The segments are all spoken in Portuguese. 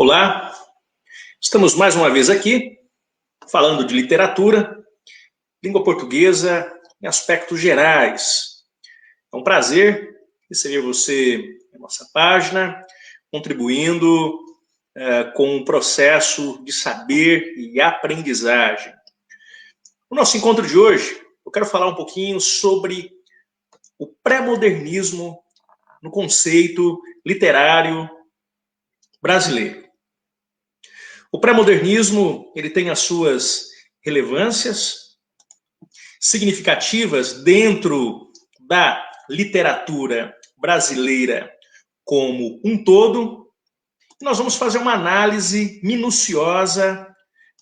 Olá, estamos mais uma vez aqui falando de literatura, língua portuguesa em aspectos gerais. É um prazer receber você na nossa página, contribuindo com o processo de saber e aprendizagem. No nosso encontro de hoje, eu quero falar um pouquinho sobre o pré-modernismo no conceito literário brasileiro. O pré-modernismo, ele tem as suas relevâncias significativas dentro da literatura brasileira como um todo. Nós vamos fazer uma análise minuciosa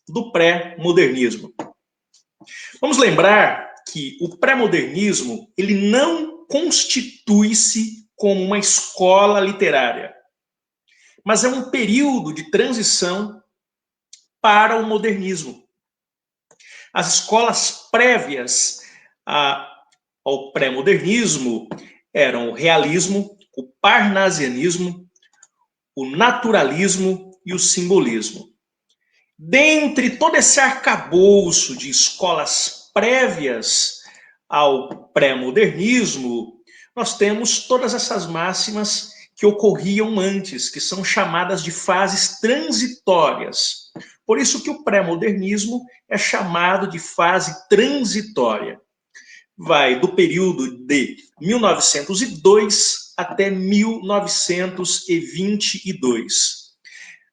do pré-modernismo. Vamos lembrar que o pré-modernismo, ele não constitui-se como uma escola literária, mas é um período de transição para o modernismo. As escolas prévias ao pré-modernismo eram o realismo, o parnasianismo, o naturalismo e o simbolismo. Dentre todo esse arcabouço de escolas prévias ao pré-modernismo, nós temos todas essas máximas que ocorriam antes, que são chamadas de fases transitórias. Por isso que o pré-modernismo é chamado de fase transitória. Vai do período de 1902 até 1922.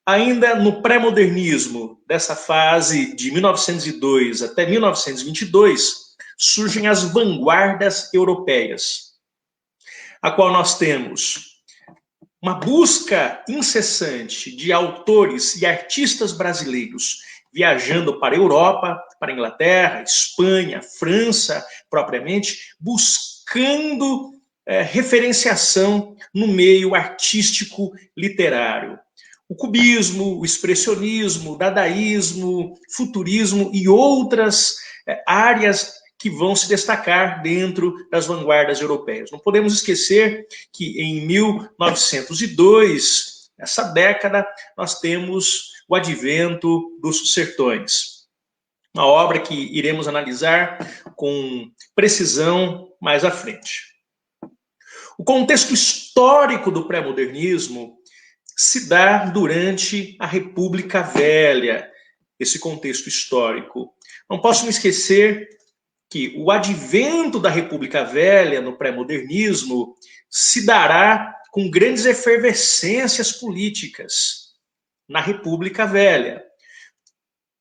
Ainda no pré-modernismo, dessa fase de 1902 até 1922, surgem as vanguardas europeias, a qual nós temos uma busca incessante de autores e artistas brasileiros viajando para a Europa, para a Inglaterra, Espanha, França, propriamente, buscando referenciação no meio artístico literário. O cubismo, o expressionismo, o dadaísmo, futurismo e outras áreas que vão se destacar dentro das vanguardas europeias. Não podemos esquecer que em 1902, nessa década, nós temos o Advento dos Sertões, uma obra que iremos analisar com precisão mais à frente. O contexto histórico do pré-modernismo se dá durante a República Velha, esse contexto histórico. Não posso me esquecer que o advento da República Velha no pré-modernismo se dará com grandes efervescências políticas na República Velha.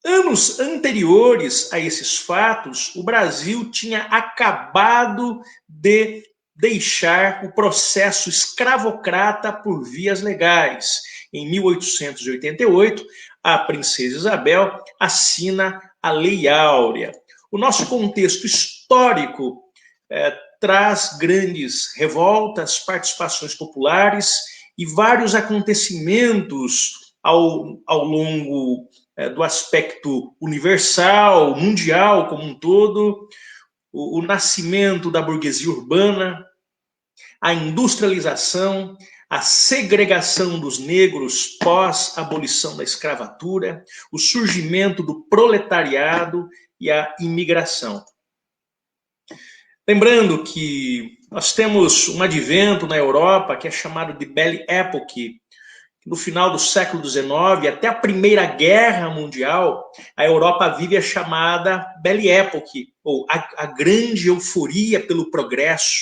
Anos anteriores a esses fatos, o Brasil tinha acabado de deixar o processo escravocrata por vias legais. Em 1888, a princesa Isabel assina a Lei Áurea. O nosso contexto histórico traz grandes revoltas, participações populares e vários acontecimentos ao longo do aspecto universal, mundial como um todo, o nascimento da burguesia urbana, a industrialização, a segregação dos negros pós-abolição da escravatura, o surgimento do proletariado e a imigração. Lembrando que nós temos um advento na Europa que é chamado de Belle Époque. No final do século XIX, até a Primeira Guerra Mundial, a Europa vive a chamada Belle Époque, ou a grande euforia pelo progresso,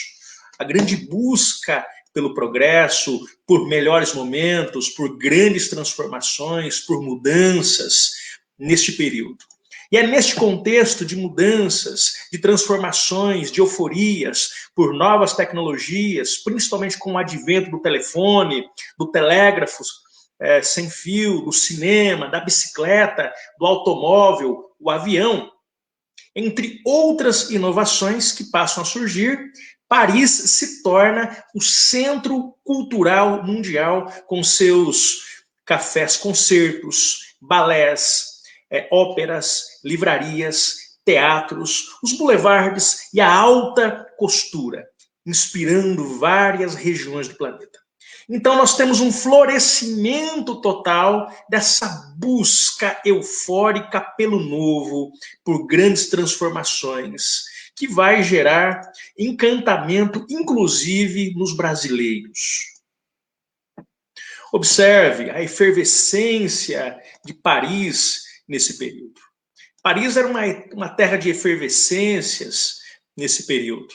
a grande busca pelo progresso, por melhores momentos, por grandes transformações, por mudanças neste período. E é neste contexto de mudanças, de transformações, de euforias por novas tecnologias, principalmente com o advento do telefone, do telégrafo sem fio, do cinema, da bicicleta, do automóvel, o avião, entre outras inovações que passam a surgir, Paris se torna o centro cultural mundial com seus cafés-concertos, balés, óperas, livrarias, teatros, os boulevards e a alta costura, inspirando várias regiões do planeta. Então, nós temos um florescimento total dessa busca eufórica pelo novo, por grandes transformações, que vai gerar encantamento, inclusive nos brasileiros. Observe a efervescência de Paris nesse período. Paris era uma terra de efervescências nesse período.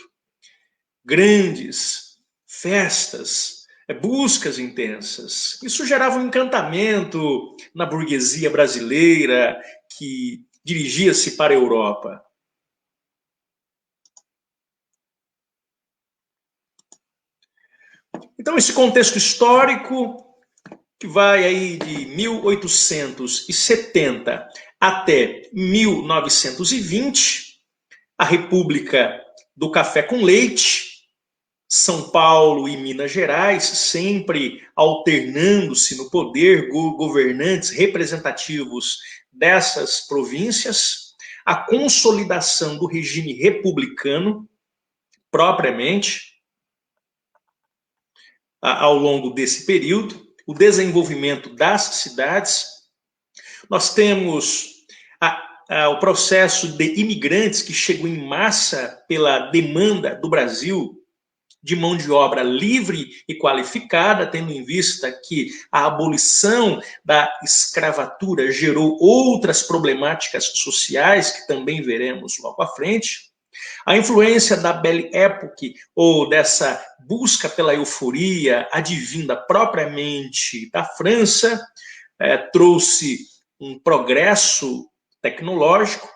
Grandes festas, buscas intensas. Isso gerava um encantamento na burguesia brasileira que dirigia-se para a Europa. Então, esse contexto histórico, que vai aí de 1870 até 1920, a República do Café com Leite, São Paulo e Minas Gerais, sempre alternando-se no poder, governantes representativos dessas províncias, a consolidação do regime republicano, propriamente, ao longo desse período, o desenvolvimento das cidades. Nós temos o processo de imigrantes que chegou em massa pela demanda do Brasil de mão de obra livre e qualificada, tendo em vista que a abolição da escravatura gerou outras problemáticas sociais, que também veremos logo à frente. A influência da Belle Époque, ou dessa busca pela euforia advinda propriamente da França, trouxe um progresso tecnológico,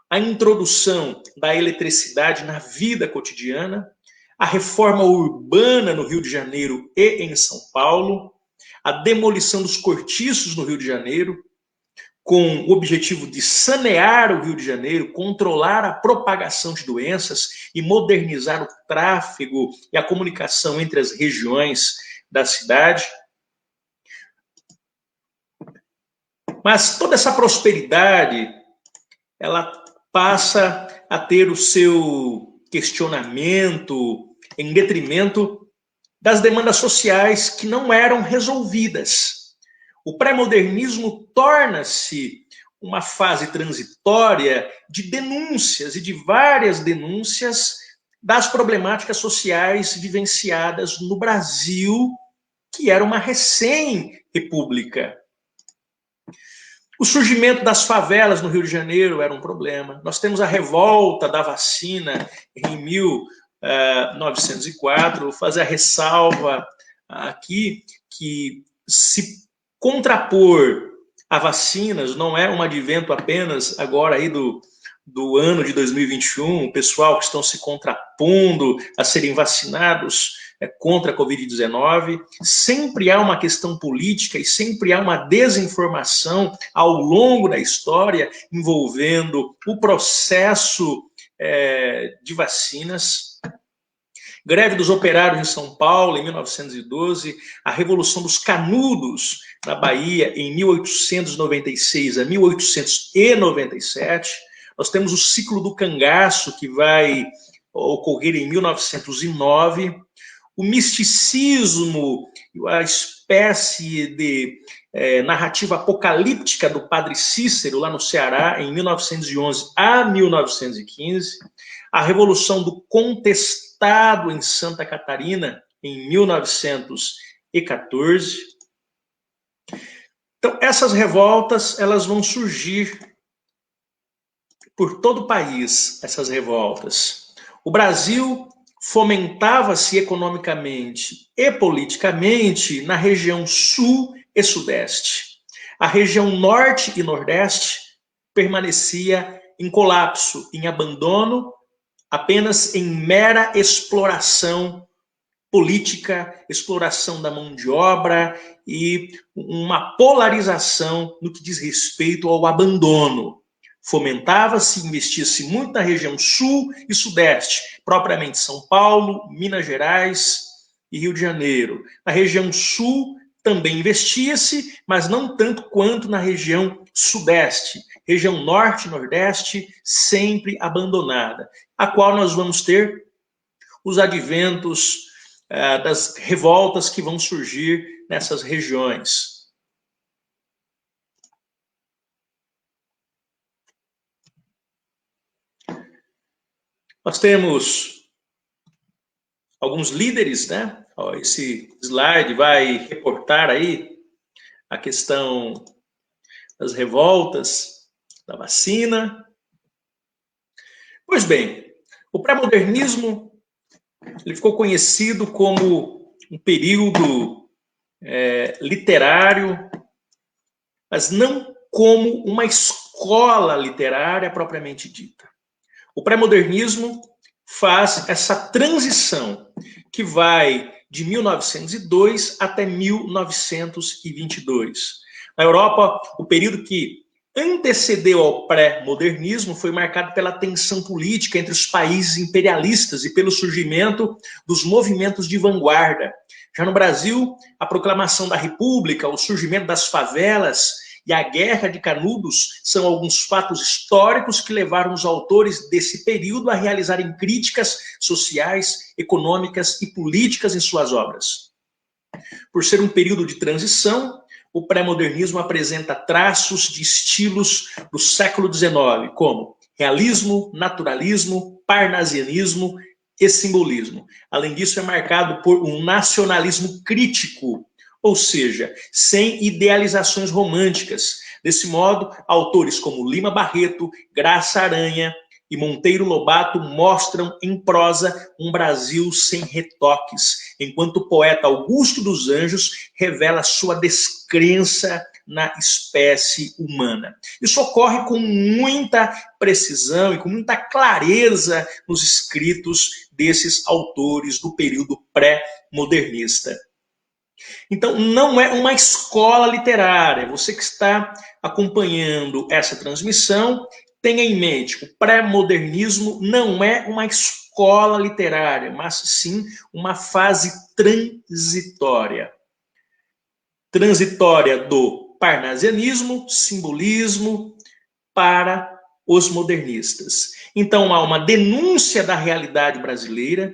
a introdução da eletricidade na vida cotidiana, a reforma urbana no Rio de Janeiro e em São Paulo, a demolição dos cortiços no Rio de Janeiro, com o objetivo de sanear o Rio de Janeiro, controlar a propagação de doenças e modernizar o tráfego e a comunicação entre as regiões da cidade. Mas toda essa prosperidade, ela passa a ter o seu questionamento em detrimento das demandas sociais que não eram resolvidas. O pré-modernismo torna-se uma fase transitória de denúncias e de várias denúncias das problemáticas sociais vivenciadas no Brasil, que era uma recém-república. O surgimento das favelas no Rio de Janeiro era um problema. Nós temos a revolta da vacina em 1904. Vou fazer a ressalva aqui que se contrapor a vacinas não é um advento apenas agora aí do ano de 2021, o pessoal que estão se contrapondo a serem vacinados contra a Covid-19, sempre há uma questão política e sempre há uma desinformação ao longo da história envolvendo o processo de vacinas. Greve dos operários em São Paulo, em 1912, a Revolução dos Canudos na Bahia, em 1896 a 1897, nós temos o ciclo do cangaço, que vai ocorrer em 1909, o misticismo, a espécie de narrativa apocalíptica do Padre Cícero, lá no Ceará, em 1911 a 1915, a Revolução do Contestado em Santa Catarina, em 1914. Então, essas revoltas, elas vão surgir por todo o país, essas revoltas. O Brasil fomentava-se economicamente e politicamente na região sul e sudeste. A região norte e nordeste permanecia em colapso, em abandono, apenas em mera exploração política, exploração da mão de obra e uma polarização no que diz respeito ao abandono. Fomentava-se, investia-se muito na região sul e sudeste, propriamente São Paulo, Minas Gerais e Rio de Janeiro. Na região sul também investia-se, mas não tanto quanto na região sudeste. Região norte e nordeste sempre abandonada, a qual nós vamos ter os adventos das revoltas que vão surgir nessas regiões. Nós temos alguns líderes, né? Esse slide vai reportar aí a questão das revoltas, da vacina. Pois bem, o pré-modernismo ele ficou conhecido como um período literário, mas não como uma escola literária propriamente dita. O pré-modernismo faz essa transição que vai de 1902 até 1922. Na Europa, o período que antecedeu ao pré-modernismo foi marcado pela tensão política entre os países imperialistas e pelo surgimento dos movimentos de vanguarda. Já no Brasil, a proclamação da República, o surgimento das favelas e a Guerra de Canudos são alguns fatos históricos que levaram os autores desse período a realizarem críticas sociais, econômicas e políticas em suas obras. Por ser um período de transição, o pré-modernismo apresenta traços de estilos do século XIX, como realismo, naturalismo, parnasianismo e simbolismo. Além disso, é marcado por um nacionalismo crítico, ou seja, sem idealizações românticas. Desse modo, autores como Lima Barreto, Graça Aranha e Monteiro Lobato mostram em prosa um Brasil sem retoques, enquanto o poeta Augusto dos Anjos revela sua descrença na espécie humana. Isso ocorre com muita precisão e com muita clareza nos escritos desses autores do período pré-modernista. Então, não é uma escola literária. Você que está acompanhando essa transmissão, tenha em mente, o pré-modernismo não é uma escola literária, mas sim uma fase transitória. Transitória do parnasianismo, simbolismo, para os modernistas. Então, há uma denúncia da realidade brasileira,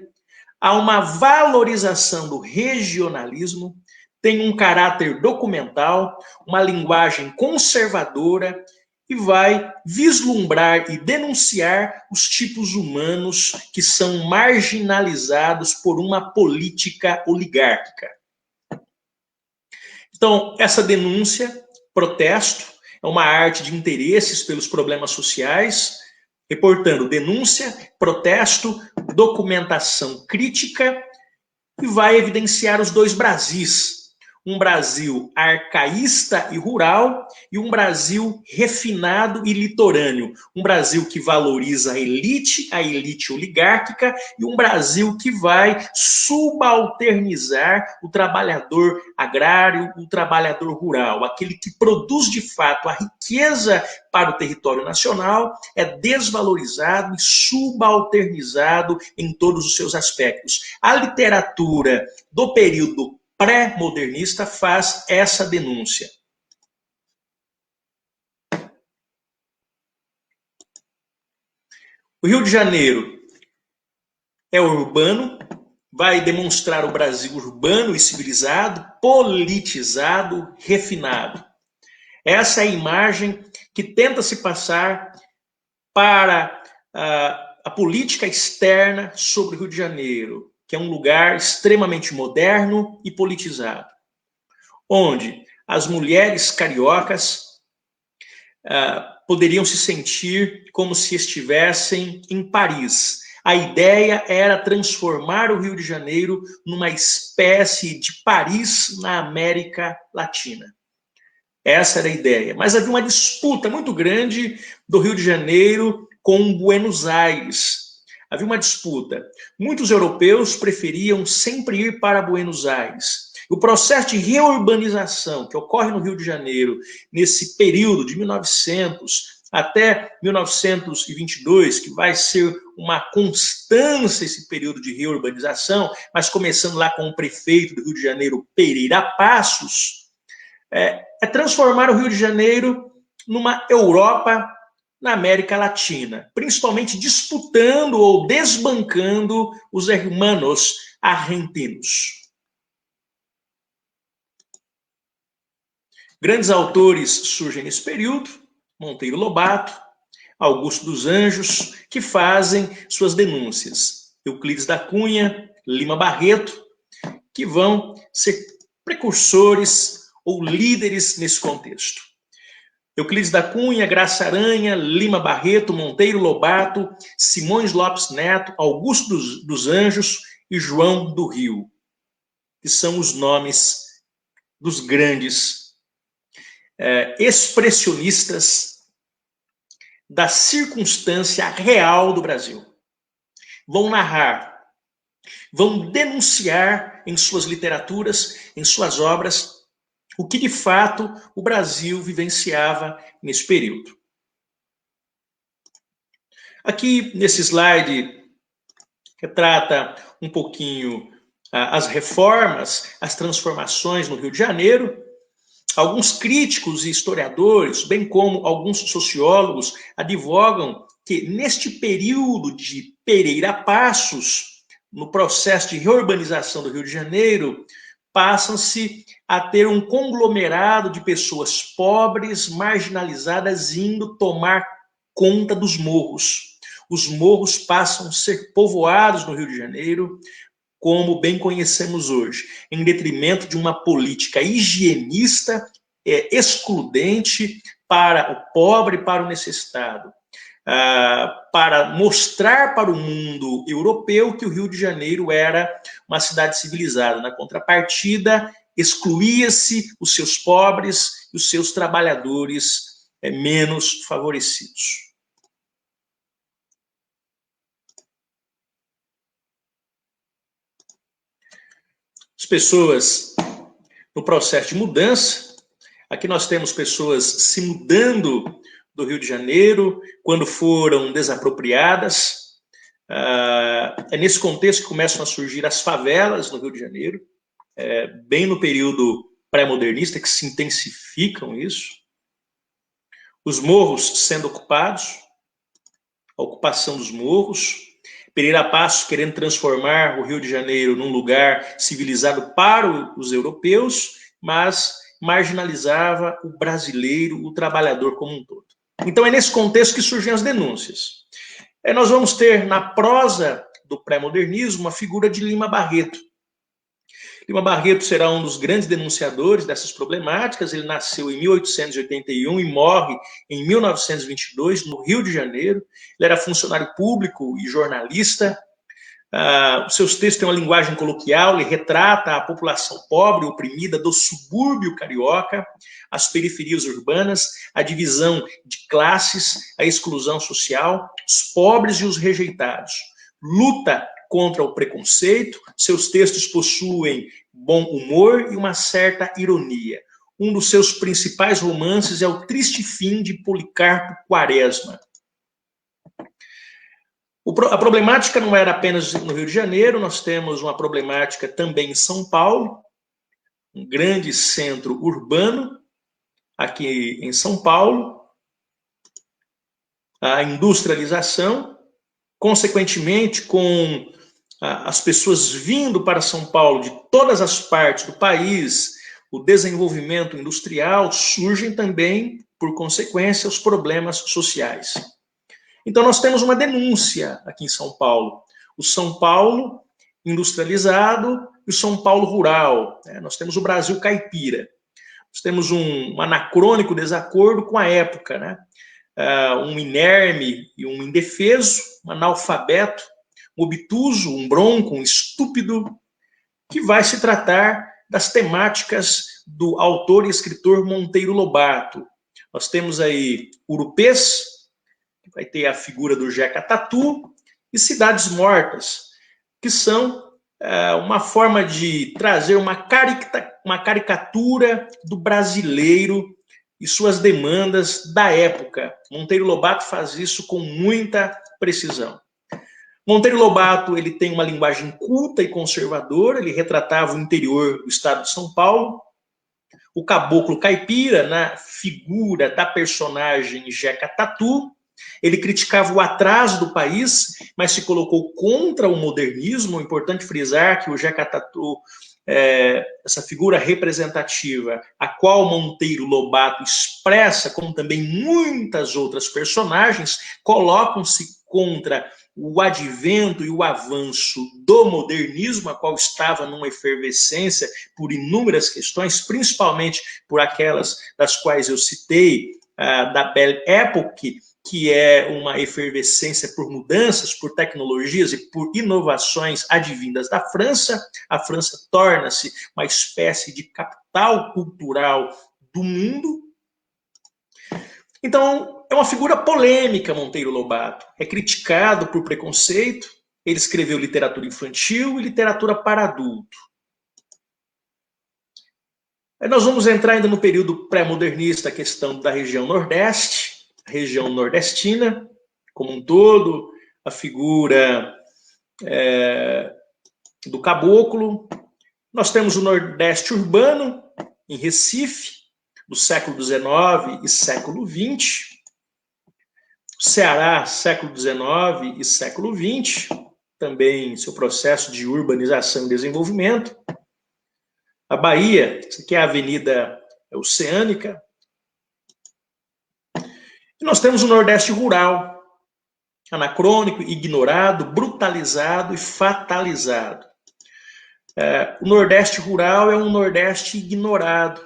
há uma valorização do regionalismo, tem um caráter documental, uma linguagem conservadora e vai vislumbrar e denunciar os tipos humanos que são marginalizados por uma política oligárquica. Então, essa denúncia, protesto, é uma arte de interesses pelos problemas sociais, reportando denúncia, protesto, documentação crítica, e vai evidenciar os dois Brasis. Um Brasil arcaísta e rural e um Brasil refinado e litorâneo. Um Brasil que valoriza a elite oligárquica, e um Brasil que vai subalternizar o trabalhador agrário, o trabalhador rural. Aquele que produz de fato a riqueza para o território nacional é desvalorizado e subalternizado em todos os seus aspectos. A literatura do período pré-modernista faz essa denúncia. O Rio de Janeiro é urbano, vai demonstrar o Brasil urbano e civilizado, politizado, refinado. Essa é a imagem que tenta se passar para a política externa sobre o Rio de Janeiro, que é um lugar extremamente moderno e politizado, onde as mulheres cariocas poderiam se sentir como se estivessem em Paris. A ideia era transformar o Rio de Janeiro numa espécie de Paris na América Latina. Essa era a ideia. Mas havia uma disputa muito grande do Rio de Janeiro com Buenos Aires. Havia uma disputa. Muitos europeus preferiam sempre ir para Buenos Aires. O processo de reurbanização que ocorre no Rio de Janeiro nesse período de 1900 até 1922, que vai ser uma constância esse período de reurbanização, mas começando lá com o prefeito do Rio de Janeiro, Pereira Passos, é transformar o Rio de Janeiro numa Europa na América Latina, principalmente disputando ou desbancando os hermanos, argentinos. Grandes autores surgem nesse período, Monteiro Lobato, Augusto dos Anjos, que fazem suas denúncias. Euclides da Cunha, Lima Barreto, que vão ser precursores ou líderes nesse contexto. Euclides da Cunha, Graça Aranha, Lima Barreto, Monteiro Lobato, Simões Lopes Neto, Augusto dos Anjos e João do Rio, que são os nomes dos grandes expressionistas da circunstância real do Brasil. Vão narrar, vão denunciar em suas literaturas, em suas obras, o que de fato o Brasil vivenciava nesse período. Aqui nesse slide retrata um pouquinho as reformas, as transformações no Rio de Janeiro. Alguns críticos e historiadores, bem como alguns sociólogos, advogam que neste período de Pereira Passos, no processo de reurbanização do Rio de Janeiro, passam-se a ter um conglomerado de pessoas pobres, marginalizadas, indo tomar conta dos morros. Os morros passam a ser povoados no Rio de Janeiro, como bem conhecemos hoje, em detrimento de uma política higienista, excludente para o pobre e para o necessitado, para mostrar para o mundo europeu que o Rio de Janeiro era uma cidade civilizada. Na contrapartida, excluía-se os seus pobres e os seus trabalhadores menos favorecidos. As pessoas no processo de mudança, aqui nós temos pessoas se mudando do Rio de Janeiro quando foram desapropriadas. É nesse contexto que começam a surgir as favelas no Rio de Janeiro, bem no período pré-modernista, que se intensificam isso. Os morros sendo ocupados, a ocupação dos morros. Pereira Passos querendo transformar o Rio de Janeiro num lugar civilizado para os europeus, mas marginalizava o brasileiro, o trabalhador como um todo. Então é nesse contexto que surgem as denúncias. Nós vamos ter na prosa do pré-modernismo uma figura de Lima Barreto. Lima Barreto será um dos grandes denunciadores dessas problemáticas. Ele nasceu em 1881 e morre em 1922, no Rio de Janeiro. Ele era funcionário público e jornalista. Os seus textos têm uma linguagem coloquial, ele retrata a população pobre, oprimida do subúrbio carioca, as periferias urbanas, a divisão de classes, a exclusão social, os pobres e os rejeitados. Luta contra o preconceito, seus textos possuem bom humor e uma certa ironia. Um dos seus principais romances é O Triste Fim de Policarpo Quaresma. A problemática não era apenas no Rio de Janeiro, nós temos uma problemática também em São Paulo, um grande centro urbano, aqui em São Paulo, a industrialização, consequentemente, com as pessoas vindo para São Paulo de todas as partes do país, o desenvolvimento industrial, surgem também, por consequência, os problemas sociais. Então, nós temos uma denúncia aqui em São Paulo. O São Paulo industrializado e o São Paulo rural. Nós temos o Brasil caipira. Nós temos um anacrônico desacordo com a época, né? Um inerme e um indefeso, um analfabeto, um obtuso, um bronco, um estúpido, que vai se tratar das temáticas do autor e escritor Monteiro Lobato. Nós temos aí Urupês, que vai ter a figura do Jeca Tatu, e Cidades Mortas, que são uma forma de trazer uma caricatura do brasileiro e suas demandas da época. Monteiro Lobato faz isso com muita precisão. Monteiro Lobato, ele tem uma linguagem culta e conservadora, ele retratava o interior do estado de São Paulo. O caboclo caipira, na figura da personagem Jeca Tatu, Ele criticava o atraso do país, mas se colocou contra o modernismo. É importante frisar que o Jeca Tatu, essa figura representativa, a qual Monteiro Lobato expressa, como também muitas outras personagens, colocam-se contra o advento e o avanço do modernismo, a qual estava numa efervescência por inúmeras questões, principalmente por aquelas das quais eu citei, da Belle Époque, que é uma efervescência por mudanças, por tecnologias e por inovações advindas da França. A França torna-se uma espécie de capital cultural do mundo. Então, é uma figura polêmica, Monteiro Lobato. É criticado por preconceito. Ele escreveu literatura infantil e literatura para adulto. Aí nós vamos entrar ainda no período pré-modernista, a questão da região Nordeste, a região nordestina, como um todo, a figura do caboclo. Nós temos o Nordeste urbano, em Recife, do século XIX e século XX. Ceará, século XIX e século XX, também seu processo de urbanização e desenvolvimento. A Bahia, isso aqui é a Avenida Oceânica. E nós temos o Nordeste rural, anacrônico, ignorado, brutalizado e fatalizado. O Nordeste rural é um Nordeste ignorado.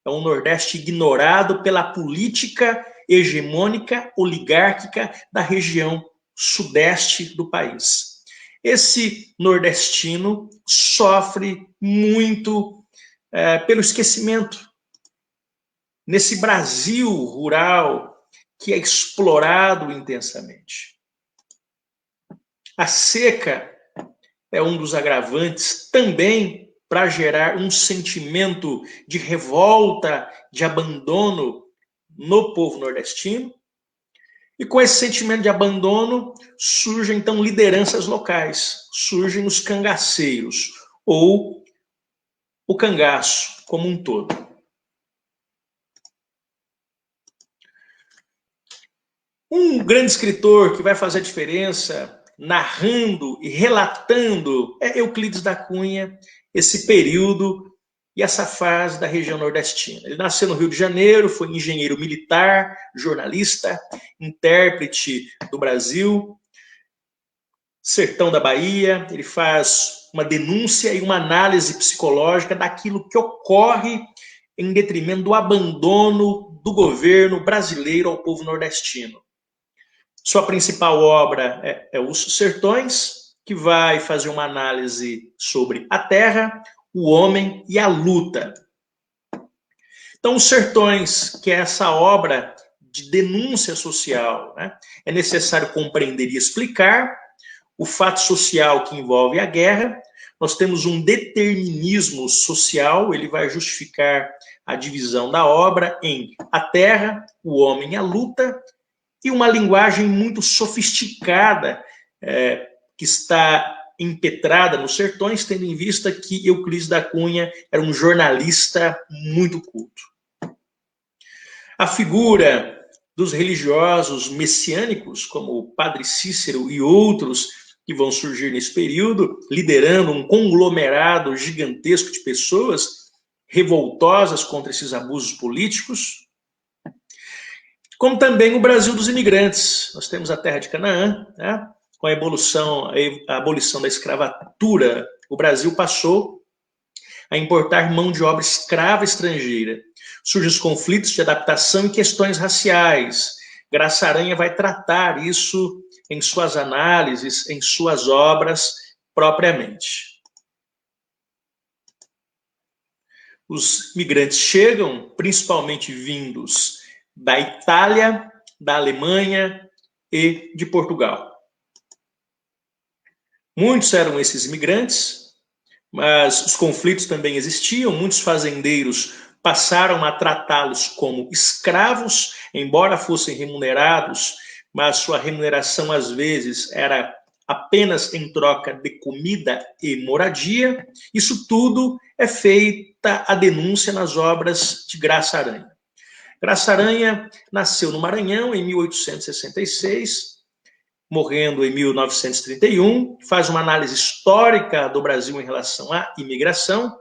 É um Nordeste ignorado pela política hegemônica, oligárquica da região sudeste do país. Esse nordestino sofre muito pelo esquecimento. Nesse Brasil rural que é explorado intensamente. A seca é um dos agravantes também para gerar um sentimento de revolta, de abandono no povo nordestino. E com esse sentimento de abandono surgem então lideranças locais, surgem os cangaceiros, ou o cangaço como um todo. Um grande escritor que vai fazer a diferença narrando e relatando é Euclides da Cunha, esse período e essa fase da região nordestina. Ele nasceu no Rio de Janeiro, foi engenheiro militar, jornalista, intérprete do Brasil, sertão da Bahia. Ele faz uma denúncia e uma análise psicológica daquilo que ocorre em detrimento do abandono do governo brasileiro ao povo nordestino. Sua principal obra é Os Sertões, que vai fazer uma análise sobre a terra, o homem e a luta. Então, Os Sertões, que é essa obra de denúncia social, né? É necessário compreender e explicar o fato social que envolve a guerra. Nós temos um determinismo social, ele vai justificar a divisão da obra em a terra, o homem e a luta, e uma linguagem muito sofisticada que está impetrada nos sertões, tendo em vista que Euclides da Cunha era um jornalista muito culto. A figura dos religiosos messiânicos, como o Padre Cícero e outros que vão surgir nesse período, liderando um conglomerado gigantesco de pessoas revoltosas contra esses abusos políticos, como também o Brasil dos imigrantes. Nós temos a terra de Canaã, né? Com a abolição da escravatura, o Brasil passou a importar mão de obra escrava estrangeira. Surgem os conflitos de adaptação e questões raciais. Graça Aranha vai tratar isso em suas análises, em suas obras propriamente. Os migrantes chegam, principalmente vindos da Itália, da Alemanha e de Portugal. Muitos eram esses imigrantes, mas os conflitos também existiam. Muitos fazendeiros passaram a tratá-los como escravos, embora fossem remunerados, mas sua remuneração às vezes era apenas em troca de comida e moradia. Isso tudo é feita a denúncia nas obras de Graça Aranha. Graça Aranha nasceu no Maranhão em 1866, morrendo em 1931, faz uma análise histórica do Brasil em relação à imigração,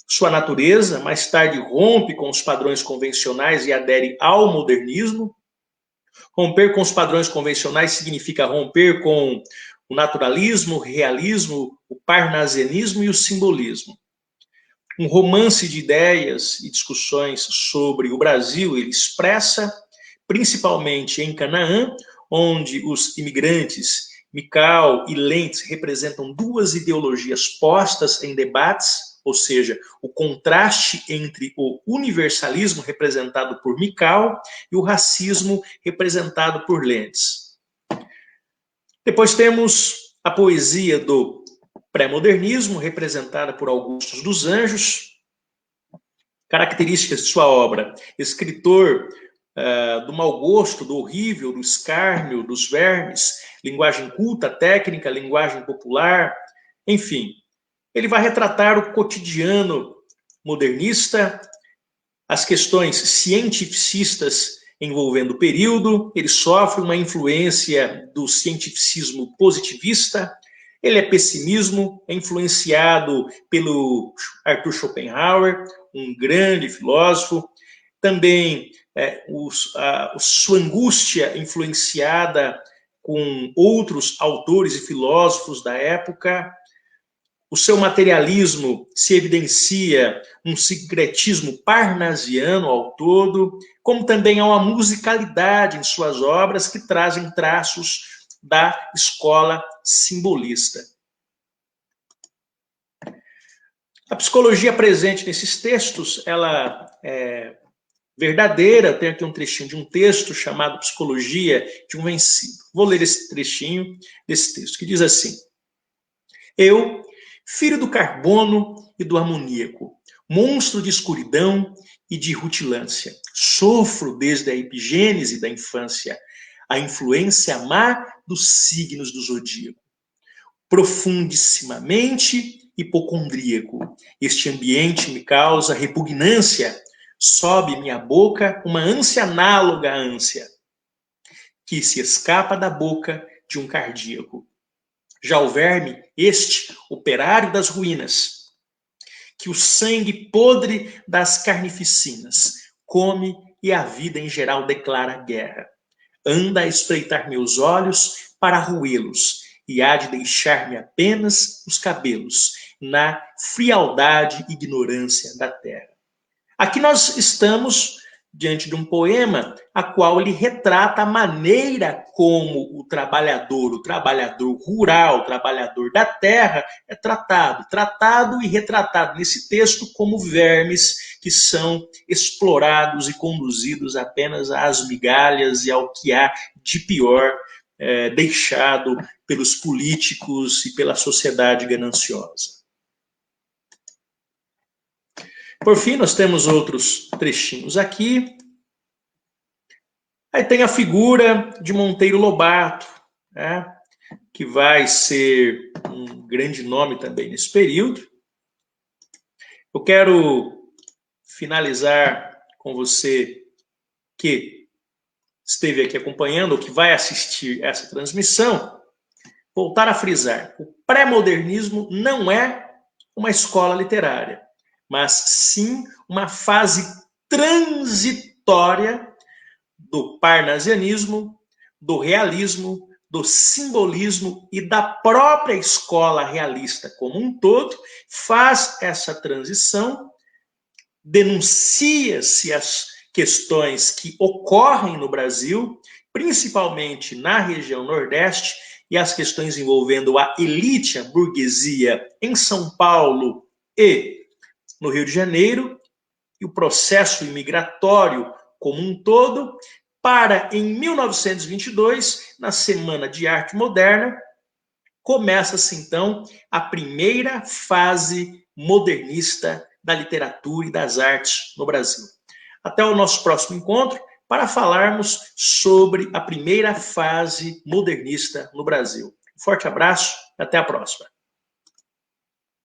sua natureza, mais tarde rompe com os padrões convencionais e adere ao modernismo. Romper com os padrões convencionais significa romper com o naturalismo, o realismo, o parnasianismo e o simbolismo. Um romance de ideias e discussões sobre o Brasil, ele expressa, principalmente em Canaã, onde os imigrantes, Mical e Lentz, representam duas ideologias postas em debates, ou seja, o contraste entre o universalismo representado por Mical e o racismo representado por Lentz. Depois temos a poesia do pré-modernismo, representada por Augusto dos Anjos. Características de sua obra: escritor do mau gosto, do horrível, do escárnio, dos vermes, linguagem culta, técnica, linguagem popular, enfim. Ele vai retratar o cotidiano modernista, as questões cientificistas envolvendo o período. Ele sofre uma influência do cientificismo positivista. Ele é pessimismo, é influenciado pelo Arthur Schopenhauer, um grande filósofo. Também sua angústia influenciada com outros autores e filósofos da época. O seu materialismo se evidencia um sincretismo parnasiano ao todo, como também há uma musicalidade em suas obras que trazem traços da escola simbolista. A psicologia presente nesses textos, ela é verdadeira. Eu tenho aqui um trechinho de um texto chamado Psicologia de um Vencido. Vou ler esse trechinho desse texto, que diz assim: eu, filho do carbono e do amoníaco, monstro de escuridão e de rutilância, sofro desde a epigênese da infância a influência má dos signos do zodíaco. Profundissimamente hipocondríaco, este ambiente me causa repugnância, sobe minha boca uma ânsia análoga à ânsia, que se escapa da boca de um cardíaco. Já o verme, este, operário das ruínas, que o sangue podre das carnificinas come e a vida em geral declara guerra. Anda a espreitar meus olhos para roê-los e há de deixar-me apenas os cabelos na frialdade e ignorância da terra. Aqui nós estamos diante de um poema a qual ele retrata a maneira como o trabalhador rural, o trabalhador da terra é tratado e retratado nesse texto como vermes que são explorados e conduzidos apenas às migalhas e ao que há de pior deixado pelos políticos e pela sociedade gananciosa. Por fim, nós temos outros trechinhos aqui. Aí tem a figura de Monteiro Lobato, né, que vai ser um grande nome também nesse período. Eu quero finalizar com você que esteve aqui acompanhando, ou que vai assistir essa transmissão, voltar a frisar: o pré-modernismo não é uma escola literária, mas sim uma fase transitória do parnasianismo, do realismo, do simbolismo e da própria escola realista como um todo. Faz essa transição, denuncia-se as questões que ocorrem no Brasil, principalmente na região Nordeste, e as questões envolvendo a elite, a burguesia em São Paulo e no Rio de Janeiro, e o processo imigratório como um todo, para, em 1922, na Semana de Arte Moderna, começa-se, então, a primeira fase modernista da literatura e das artes no Brasil. Até o nosso próximo encontro, para falarmos sobre a primeira fase modernista no Brasil. Um forte abraço e até a próxima.